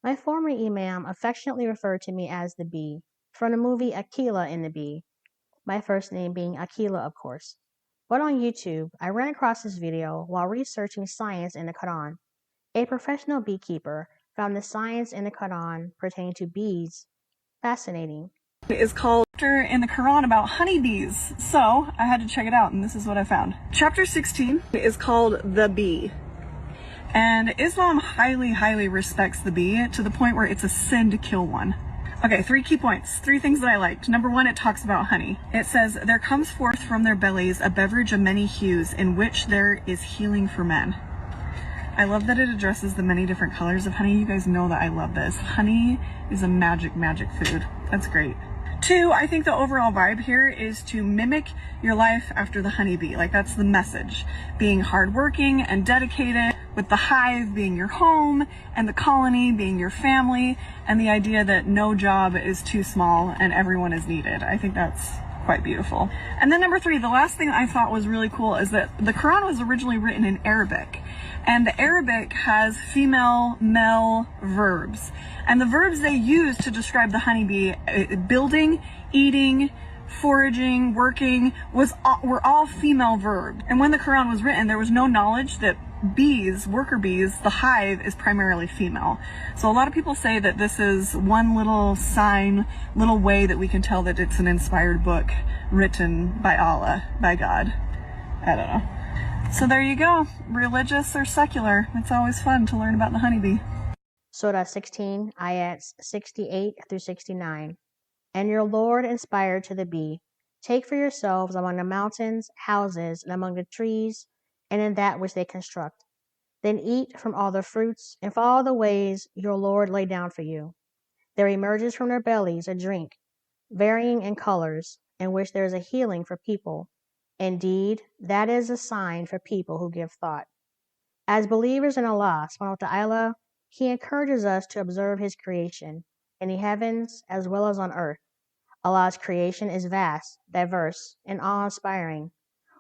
My former imam affectionately referred to me as the bee, from the movie Aquila and the Bee, my first name being Aquila, of course. But on YouTube, I ran across this video while researching science in the Qur'an. A professional beekeeper found the science in the Qur'an pertaining to bees fascinating. It is called chapter in the Quran about honeybees. So I had to check it out, and this is what I found. Chapter 16 is called The Bee. And Islam highly respects the bee to the point where it's a sin to kill one. Okay, 3 key points. 3 things that I liked. Number 1, it talks about honey. It says, there comes forth from their bellies a beverage of many hues in which there is healing for men. I love that it addresses the many different colors of honey. You guys know that I love this. Honey is a magic food. That's great. 2, I think the overall vibe here is to mimic your life after the honeybee. Like, that's the message. Being hardworking and dedicated, with the hive being your home and the colony being your family, and the idea that no job is too small and everyone is needed. I think that's quite beautiful. And then number 3, the last thing I thought was really cool is that the Quran was originally written in Arabic. And the Arabic has female, male verbs. And the verbs they use to describe the honeybee, building, eating, foraging, working, were all female verbs. And when the Quran was written, there was no knowledge that bees, worker bees, the hive is primarily female. So a lot of people say that this is one little sign, little way that we can tell that it's an inspired book written by Allah, by God. I don't know. So there you go, religious or secular. It's always fun to learn about the honeybee. Surah 16, ayats 68 through 69. And your Lord inspired to the bee, take for yourselves among the mountains, houses, and among the trees, and in that which they construct. Then eat from all the fruits, and follow the ways your Lord laid down for you. There emerges from their bellies a drink, varying in colors, in which there is a healing for people. Indeed, that is a sign for people who give thought. As believers in Allah subhanahu wa ta'ala, He encourages us to observe His creation, in the heavens as well as on earth. Allah's creation is vast, diverse, and awe-inspiring.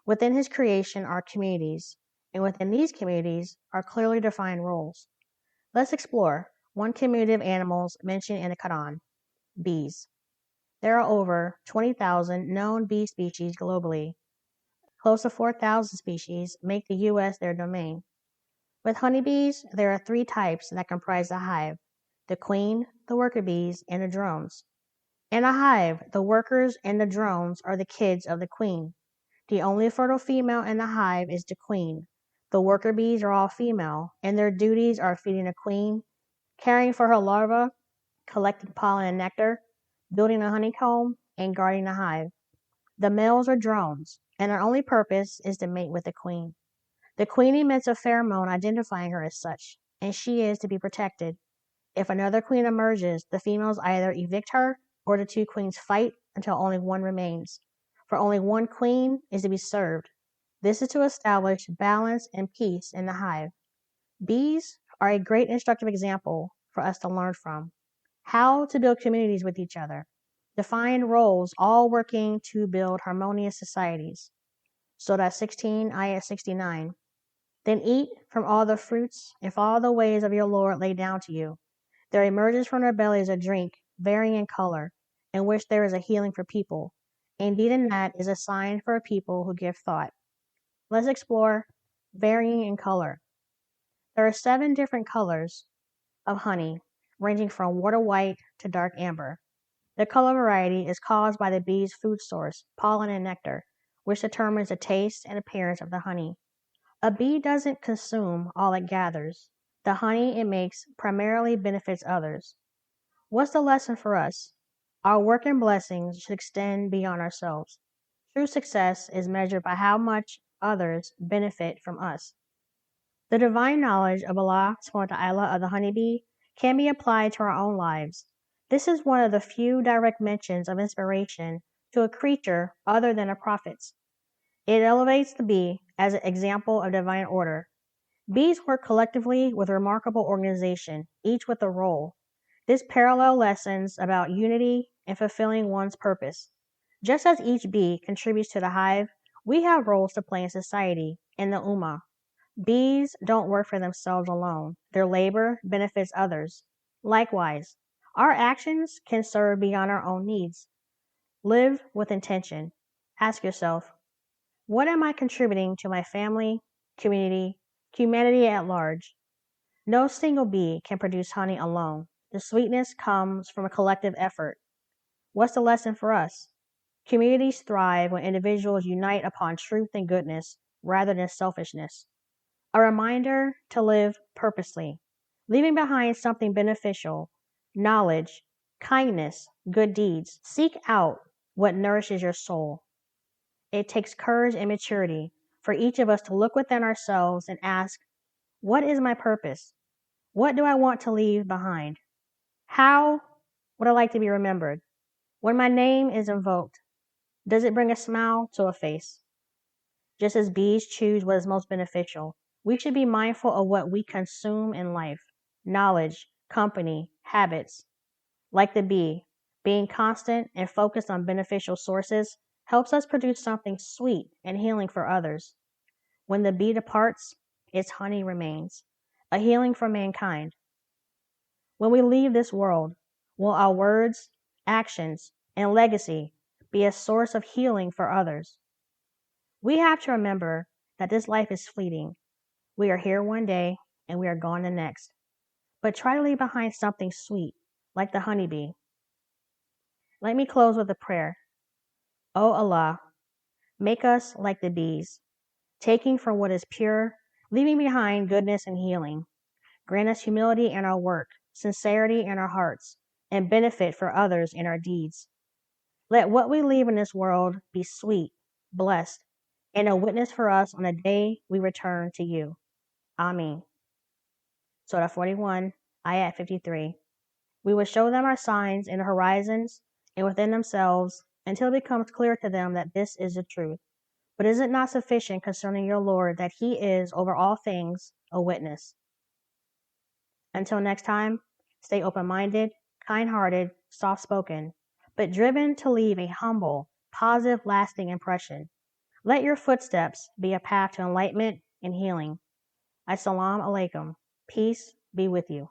Within His creation are communities, and within these communities are clearly defined roles. Let's explore one community of animals mentioned in the Quran: bees. There are over 20,000 known bee species globally. Close to 4,000 species make the U.S. their domain. With honeybees, there are 3 types that comprise the hive: the queen, the worker bees, and the drones. In a hive, the workers and the drones are the kids of the queen. The only fertile female in the hive is the queen. The worker bees are all female, and their duties are feeding the queen, caring for her larvae, collecting pollen and nectar, building a honeycomb, and guarding the hive. The males are drones, and their only purpose is to mate with the queen. The queen emits a pheromone identifying her as such, and she is to be protected. If another queen emerges, the females either evict her, or the 2 queens fight until only one remains. For only one queen is to be served. This is to establish balance and peace in the hive. Bees are a great instructive example for us to learn from. How to build communities with each other. Define roles, all working to build harmonious societies. Surah 16, ayat 69. Then eat from all the fruits, and follow the ways of your Lord laid down to you. There emerges from their bellies a drink, varying in color, in which there is a healing for people. Indeed, in that is a sign for a people who give thought. Let's explore varying in color. There are 7 different colors of honey, ranging from water white to dark amber. The color variety is caused by the bee's food source, pollen and nectar, which determines the taste and appearance of the honey. A bee doesn't consume all it gathers. The honey it makes primarily benefits others. What's the lesson for us? Our work and blessings should extend beyond ourselves. True success is measured by how much others benefit from us. The divine knowledge of Allah subhanahu wa ta'ala of the honeybee can be applied to our own lives. This is one of the few direct mentions of inspiration to a creature other than the prophets. It elevates the bee as an example of divine order. Bees work collectively with remarkable organization, each with a role. This parallel lessons about unity and fulfilling one's purpose. Just as each bee contributes to the hive, we have roles to play in society, in the Ummah. Bees don't work for themselves alone. Their labor benefits others. Likewise, our actions can serve beyond our own needs. Live with intention. Ask yourself, what am I contributing to my family, community, humanity at large? No single bee can produce honey alone. The sweetness comes from a collective effort. What's the lesson for us? Communities thrive when individuals unite upon truth and goodness rather than selfishness. A reminder to live purposely, leaving behind something beneficial, knowledge, kindness, good deeds. Seek out what nourishes your soul. It takes courage and maturity for each of us to look within ourselves and ask, what is my purpose? What do I want to leave behind? How would I like to be remembered? When my name is invoked, does it bring a smile to a face? Just as bees choose what is most beneficial, we should be mindful of what we consume in life. Knowledge, company, habits. Like the bee, being constant and focused on beneficial sources helps us produce something sweet and healing for others. When the bee departs, its honey remains, a healing for mankind. When we leave this world, will our words, actions, and legacy be a source of healing for others? We have to remember that this life is fleeting. We are here one day and we are gone the next. But try to leave behind something sweet, like the honeybee. Let me close with a prayer. O Allah, make us like the bees, taking from what is pure, leaving behind goodness and healing. Grant us humility in our work, sincerity in our hearts, and benefit for others in our deeds. Let what we leave in this world be sweet, blessed, and a witness for us on the day we return to you. Amen. Surah 41, Ayat 53. We will show them our signs in the horizons and within themselves until it becomes clear to them that this is the truth. But is it not sufficient concerning your Lord that He is over all things a witness? Until next time, stay open-minded, kind-hearted, soft-spoken, but driven to leave a humble, positive, lasting impression. Let your footsteps be a path to enlightenment and healing. Assalamu alaikum. Peace be with you.